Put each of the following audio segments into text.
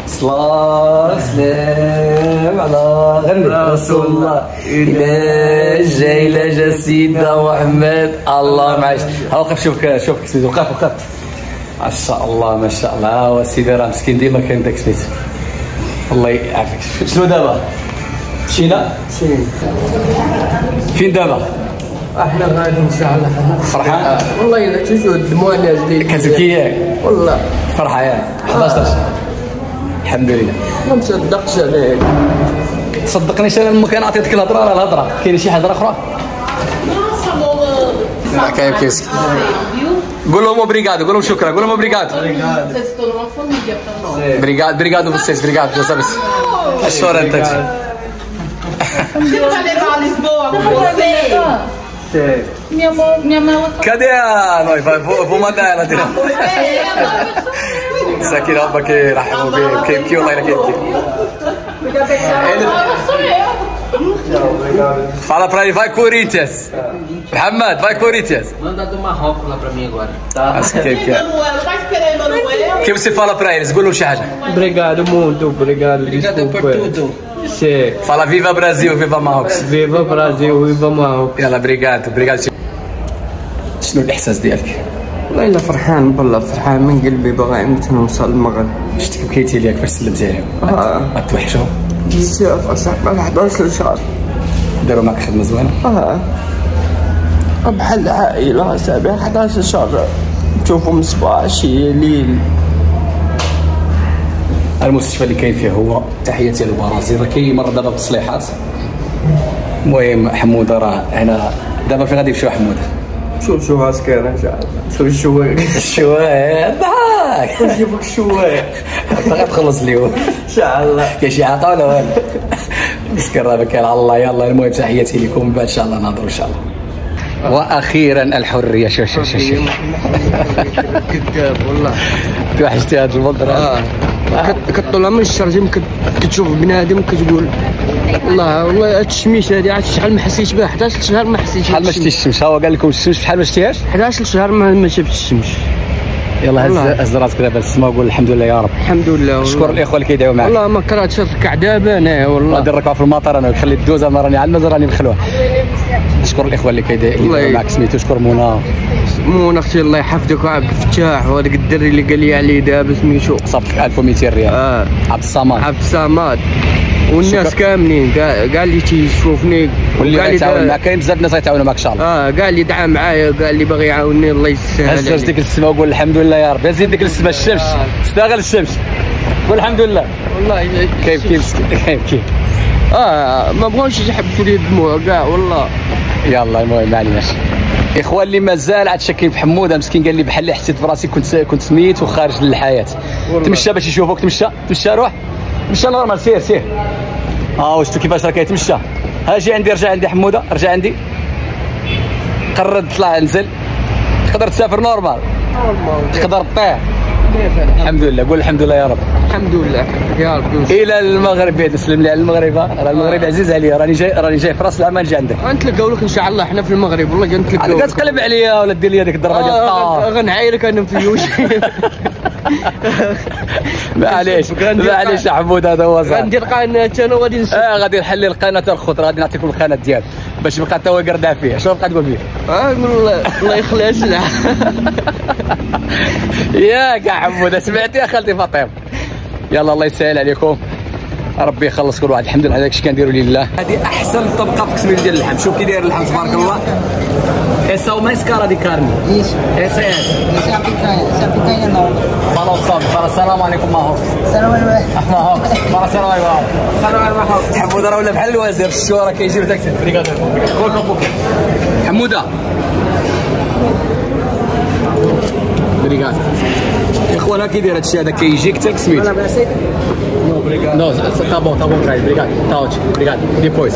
صلاة سلام على غني رسول الله. إلا جا سيدنا محمد الله معاش. ها وقف شوف سيدي وقف ما شاء الله ما شاء الله. ها هو سيدي راه مسكين ديما كاين داك سميتو الله يعافيك. شنو دابا؟ مشينا؟ فين دابا؟ احنا غادي ان شاء الله. فرحان؟ والله الا تشوف الدموع نازلين كتبكي ياك؟ والله فرحان 11 الحمد لله. ما مصدقش عليك. صدقنيش انا لما كان عطيتك الهضره راه الهضره. كاين شي هضره اخرى؟ لا كاين كيس. قول لهم اوبريغادو، قول لهم شكرا، قول لهم اوبريغادو. Obrigado vocês, obrigado, já sabes. É chorando aqui. Você vai levar a Lisboa com você? Minha mãe. Cadê a noiva? Vou mandar ela tirar. Isso aqui não, porque رحبوا بيه كي والله كي. Fala pra ele, vai Corinthians. Mohamed, vai Corinthians. Manda do Marrocos lá pra mim agora. Tá. Vai esperar Emanuel. O que você fala pra eles? قول لهم شي حاجة. Obrigado muito, obrigado. Obrigado por tudo. Sim. Fala viva Brasil, viva Marrocos. Viva Brasil, viva Marrocos. يلا obrigado. شنو الإحساس ديالك؟ والله الا فرحان بالله فرحان من قلبي باغي نموت نوصل المغرب. شفتك بكيتي ليك فاش سلمتي عليهم. ما توحشوا؟ بزاف اصاحبي 11 شهر. داروا معك خدمة زوينة؟ بحال العائلة صاحبي 11 شهر نشوفهم صباح شي ليل. المستشفى اللي كاين فيه هو تحياتي للبرازيل. راه كاين مرة دابا بتصليحات. المهم حمودة راه هنا دابا فين غادي يمشيو حمودة؟ شوف عسكري ان شاء الله. شوف الشوايه ضحك نجيبك الشوايه انت غتخلص اليوم ان شاء الله. كاين شي عطا ولا والو؟ مسكين راه بكى على الله. يلا المهم تحياتي لكم بعد ان شاء الله نهضروا ان شاء الله. واخيرا الحريه. شوف كذاب والله توحشتي هذا المنظر. كطلع من الشرجم كتشوف بنادم كتقول والله هاد الشميش هادي عاد شحال ما حسيتش بها. 11 شهر ما حسيتش. شحال ما شفتيش الشمس؟ هو قال لكم الشمس شحال ما شفتيهاش؟ 11 شهر ما شفتش الشمس. يلا هز راسك دابا للسما وقول الحمد لله يا رب. الحمد لله. شكر الاخوه اللي كيدعيو معاك. والله ما كرهتش نركع دابا انايا والله. غادي نركعوا في المطار انا ونخلي الدوزه ما راني على المزرعه راني مخلوع. شكر الاخوه اللي كيدعيو معاك سميتو. شكر منى اختي الله يحفظك وعبد الفتاح وهذاك الدري اللي قال لي عليه دابا سميتو صافك 1200 ريال. عبد الصمد والناس كاملين كاع اللي تيشوفني واللي غيتعاون معاك. كاين بزاف الناس غيتعاونوا معاك ان شاء الله. كاع اللي دعا معايا كاع اللي باغي يعاونني الله يسهل. هز ديك السما وقول الحمد لله يا رب. زيد ديك السما الشمس اشتغل الشمس قول الحمد لله. والله كيف ما بغاوش يحبسوا لي الدموع كاع والله. يلا المهم ما عليناش. اخوان اللي مازال عاد شاكين في حموده مسكين قال لي بحال اللي حسيت براسي كنت ميت وخارج للحياه. تمشى باش يشوفوك. تمشى روح مشى نورمال. سير شفتو كيفاش راه كيتمشى. جي عندي رجع عندي حموده رجع عندي. قرر طلع نزل. تقدر تسافر نورمال. تقدر تطير. الحمد لله. قول الحمد لله يا رب. الحمد لله يا رب. الى المغرب. تسلم لي على المغرب. راه المغرب عزيز عليا. راني جاي في راس العام نجي عندك. غنتلاقاو لك ان شاء الله. حنا في المغرب والله غنتلاقاو. كتقلب عليا ولا دير لي هذيك الضربه ديال غنعايرك انا في الوجه. معليش يا حمود هذا هو صح. غندير قناه انا وغادي نسد. غادي نحلي القناه الخضر. غادي نعطيكم القناه ديالك باش يبقى حتى هو يقردع فيها. شنو بقى تقول فيه؟ نقول الله يخلص له. ياك يا حمود سمعتي يا خالتي فاطمه. يلا الله يسهل عليكم ربي يخلص كل واحد. الحمد لله على داكشي كنديروا لله. هذه احسن طبقه في قسم ديال اللحم. شوف كي داير اللحم تبارك الله. Essa é o mais cara de carne. Isso. Essa é essa. Essa é a picanha nova. Fala o salve. Fala salam alaikum Marrocos. Salam alaikum. Marrocos. Fala salam alaikum. Salam alaikum. حموده راه ولا بحال الوزير. الشو راه كيجي له تاكسي. حموده. Obrigado. اخوان ها كي داير هادشي هذا كيجيك حتى سميت. نو تا بون تراي. obrigado. ديبويس.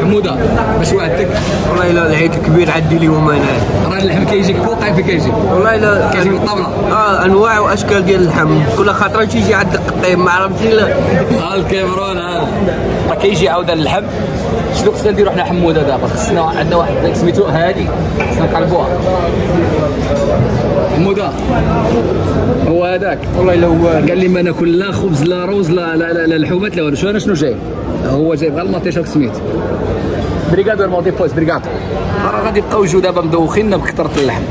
حموده باش وعدتك والله الا العيد الكبير عدي اليوم انا. راه اللحم كيجيك فوق كيف كيجي. والله الا كيجيك الطابله. انواع واشكال ديال اللحم. كل خطره تيجي عند القطيب ما عرفتش لا. الكاميرون راه كيجي عاود اللحم. شنو خصنا نديرو حنا حموده دابا؟ خصنا عندنا واحد سميتو هادي خصنا نقلبوها. حموده هو هذاك والله الا هو قال لي ما ناكل لا خبز لا روز لا لحومات لا والو. شنو جايب؟ هو جايب غير المطيشه سميت بريغادور مودي بوست بريغادو. راه غادي يبقاو يجيو دابا مدوخين بكثره اللحم.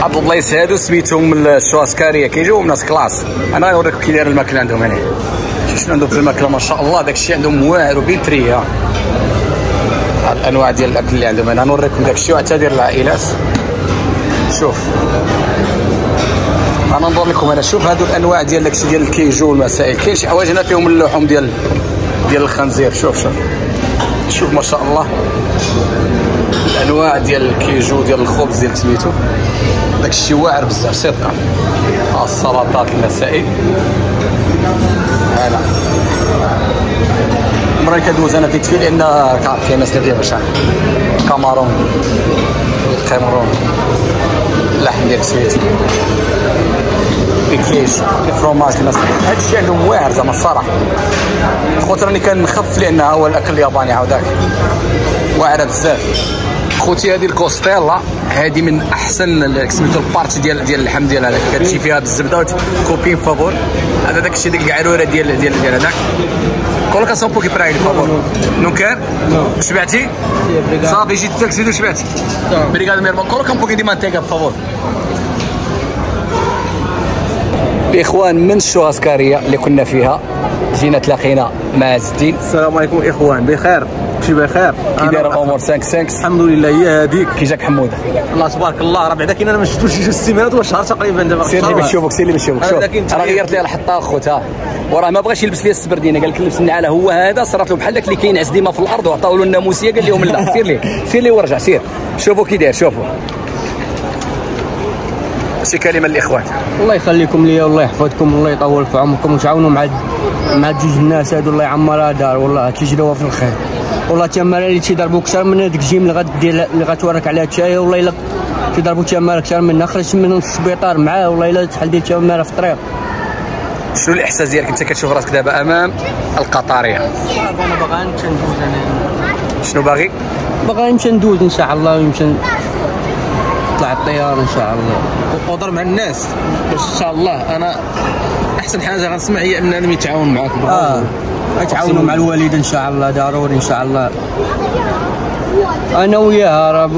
هاد البلايص هادو سميتهم الشواسكاريه كيجيو ناس كلاس. انا غنوريكم كي داير الماكله عندهم هنا. شنو عندهم في الماكله ما شاء الله داك الشيء عندهم واعر وبيتري. الانواع ديال الاكل اللي عندهم انا نوريكم داك الشيء حتى ديال العائلات. شوف انا نضر لكم انا شوف هادو الانواع ديال داكشي ديال الكيجو والمسائل. كاين شي حوايج هنا فيهم اللحوم ديال الخنزير. شوف ما شاء الله الانواع ديال الكيجو ديال الخبز ديال سميتو داكشي واعر بزاف صدقا. السلطات المسائل هلا مرة كدوز انا فيت لان كاين ناس اللي باش كامارون اللحم ديال سميتو الكيش الفرomاج الناس هادشي عندهم واعر زعما الصراحه. خوتي راني كنخف لان هو الاكل الياباني عاوداك واعره بزاف. خوتي هذه الكوستيلا هذه من احسن سميتو البارتي ديال اللحم ديال هذاك كتجي فيها بالزبده كوبين فابور. هذا داك الشيء ديك القعروره ديال هذاك كولكا سون بوكي برايل فابور نو كير شبعتي صافي جيت تاكسي وشبعتي بريغاد ميرمون كولكا بوكي دي مانتيكا بفابور. الاخوان من الشواسكاريه اللي كنا فيها جينا تلاقينا مع عز الدين. السلام عليكم اخوان بخير كلشي بخير كي داير الامور 5 الحمد لله. هي هذيك كي جاك حموده الله تبارك الله راه بعدا كاين انا ما شفتوش شي 6 سيمانات ولا شهر تقريبا دابا. سير لي باش نشوفك شوف راه غيرت لي الحطه اخوتها وراه ما بغاش يلبس لي السبردينه قال لك لبس النعاله هو هذا صرات له بحال داك اللي كاينعس ديما في الارض وعطاو له الناموسيه قال لهم لا سير لي ورجع سير شوفوا كي داير شوفوا. شي كلمه للاخوان. الله يخليكم ليا والله يحفظكم والله يطول في عمركم وتعاونوا مع جوج الناس هادو الله يعمرها دار والله تجروا في الخير والله. تماره اللي تيضربوا اكثر من هذيك جيم اللي غتورك عليها الشاي والله الا تيضربوا تماره اكثر منها. خرجت من السبيطار معاه والله الا تحل ديال تماره في الطريق. شنو الاحساس ديالك انت كتشوف راسك دابا امام القطاريه؟ انا باغي نمشي ندوز. انا شنو باغي؟ باغي نمشي ندوز ان شاء الله ويمشي نطلع الطياره ان شاء الله وضر مع الناس باش ان شاء الله. انا احسن حاجه غنسمع هي انهم يتعاونوا معاك. يتعاونوا مع الوالد ان شاء الله ضروري ان شاء الله. انا وياها راه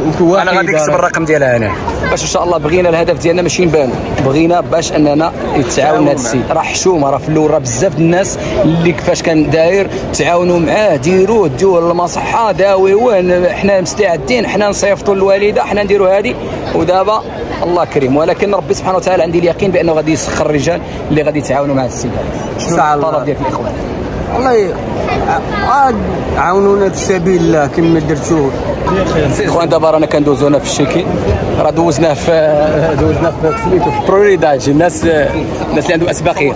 انا غادي نكتب الرقم ديالها هنا باش ان شاء الله بغينا الهدف ديالنا ماشي نبانو بغينا باش اننا يتعاون هذا السيد. راه حشومه راه في الاول راه بزاف الناس اللي كيفاش كان داير تعاونوا معاه ديروه المصحه داويوه حنا مستعدين حنا نصيفطوا للوالده حنا نديروا هذه ودابا الله كريم. ولكن ربي سبحانه وتعالى عندي اليقين بانه غادي يسخر الرجال اللي غادي يتعاونوا مع السيد. شنو الطلب ديالك الاخوان؟ والله عاونونا في سبيل الله كما درتو. اخوان دابا رانا كندوزو هنا في الشيكي راه دوزناه في سميتو في بريوريداج الناس اللي عندهم اسبقيه.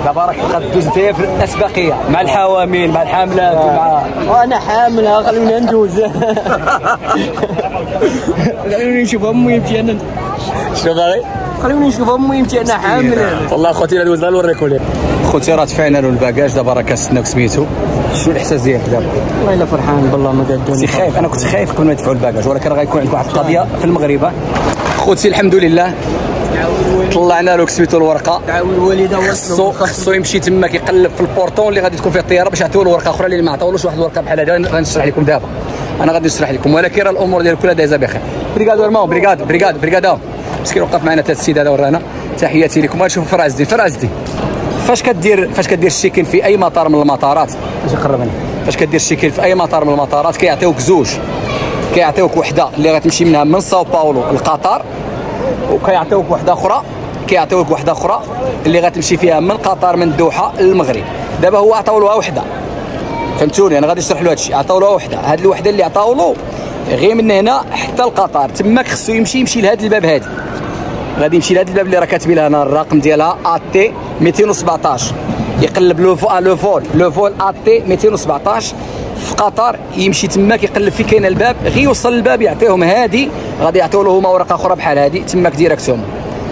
دابا راك غدوز انت في الاسبقيه مع الحوامل مع الحاملات مع وانا حاملها خلينا ندوز. خليني نشوف امي يمشي انا. شنو باغي؟ خليني نشوف امي يمشي انا حامل. والله اخوتي الا دوزنا نوريكم ليه. خوتي راه دفعنا له الباكاج دابا راه كنستناو سميتو. شنو الاحساس ديالك دابا؟ والله الا فرحان بالله ما قادوني. خايف انا كنت خايف قبل ما يدفعوا الباكاج ولكن راه غيكون عندكم واحد القضيه في المغرب. خوتي الحمد لله طلعنا له سميتو الورقه. الوالده خصو يمشي تما كيقلب في البورطون اللي غادي تكون فيه الطياره باش يعطيوه الورقه اخرى اللي ما عطاولوش واحد الورقه بحال هذا. غنشرح لكم دابا انا غادي نشرح لكم ولكن راه الامور ديال كلها دايزه بخير. بريغادو ارماو بريغادو مسكين وقف معنا حتى السيد هذا ورانا. تحياتي لكم. غنشوفوا فراس دي فاش كدير الشيكين في اي مطار من المطارات فاش كدير الشيكين في اي مطار من المطارات كيعطيوك زوج. كيعطيوك وحده اللي غتمشي منها من ساو باولو لقطر وكيعطيوك وحده اخرى اللي غتمشي فيها من قطر من الدوحه للمغرب. دابا هو عطاو له وحده فهمتوني انا غادي نشرح له هادشي. عطاو له وحده هاد الوحده اللي عطاو له غير من هنا حتى لقطر تماك خصو يمشي لهاد الباب هادي. غادي يمشي لهاد الباب اللي راه كاتبين لها هنا الرقم ديالها AT 217 يقلب لو فول AT 217 في قطر يمشي تماك يقلب فيه كاين الباب غير يوصل للباب يعطيهم هادي غادي يعطيو له هما ورقه اخرى بحال هادي تماك ديريكتوم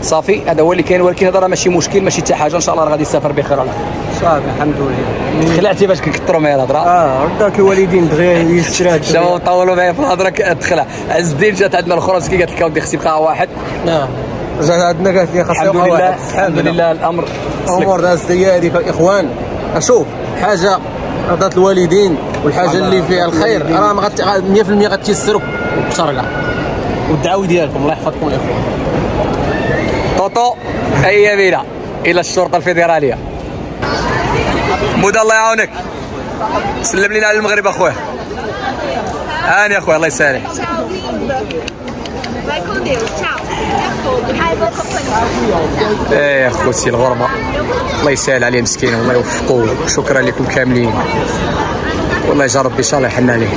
صافي. هذا هو اللي كاين ولكن هذا راه ماشي مشكل ماشي حتى حاجه ان شاء الله راه غادي يسافر بخير على خير. صافي الحمد لله. تخلعتي باش كنكثروا معايا الهضره. رداك الوالدين دغيا يشرا شباب طولوا معايا في الهضره تخلع. عز الدين جات عندنا الاخرى مسكين قالت لك اودي خصني بقى واحد جات عندنا قالت لي خاصها الحمد لله الحمد لله الامر الامور دازت هي هذيك الاخوان. اشوف حاجه رضات الوالدين والحاجه اللي فيها الخير راه 100% غتيسر بشرقه. والدعاوي ديالكم الله يحفظكم الاخوان. طوطو هيا بينا الى الشرطه الفيدراليه. مودة الله يعاونك، سلم لينا على المغرب اخويا. هاني اخويا الله يسهلك. ايه اخوتي الغربه الله يسهل عليه مسكين والله يوفقوه. شكرا لكم كاملين والله يجا ربي ان شاء الله يحن عليه.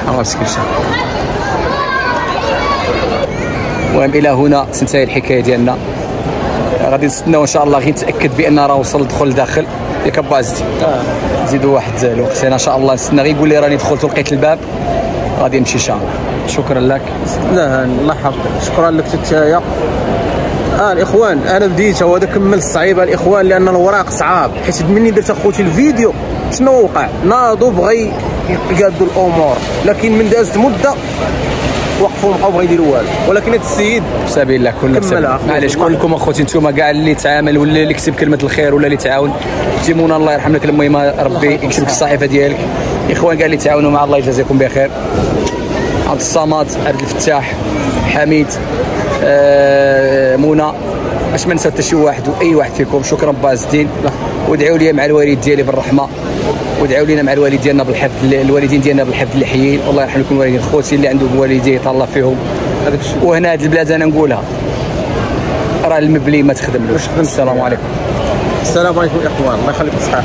الله مسكين ان شاء الله. المهم الى هنا تنتهي الحكايه ديالنا. غادي نستناو ان شاء الله غير نتاكد بان راه وصل الدخول داخل ياك بازتي. نزيدوا واحد الوقت هنا ان شاء الله نستنى غير يقول لي راني دخلت ولقيت الباب غادي نمشي ان شاء الله. شكرا لك. لا الله يحفظك. شكرا لك تتايا. الاخوان انا بديت هو هذا كمل الصعيبه الاخوان لان الوراق صعاب حيت مني درت اخوتي الفيديو شنو وقع ناضوا بغي يقادوا الامور لكن من دازت مده وقفوا بقاو بغا يديروا والو ولكن هذا السيد بسبيل الله كلنا بسبيل معليش كلكم اخوتي نتوما كاع اللي تعامل ولا اللي كتب كلمه الخير ولا اللي تعاون تيمونا الله يرحم لك. المهم ربي يكتب لك الصحيفه ديالك. اخوان كاع اللي تعاونوا مع الله يجازيكم بخير. عبد الصمد عبد الفتاح حميد منى باش ما نسى حتى شي واحد واي واحد فيكم. شكرا باز الدين وادعوا لي مع الوالد ديالي بالرحمه وادعوا لنا مع الوالدين ديالنا بالحفظ الوالدين ديالنا بالحفظ اللي حيين والله يرحم لكم الوالدين. خوتي اللي عندهم والدين يطلع فيهم. وهنا هذه البلاد انا نقولها راه المبلي ما تخدملوش. السلام عليكم. السلام عليكم الاخوان الله يخليكم صحه.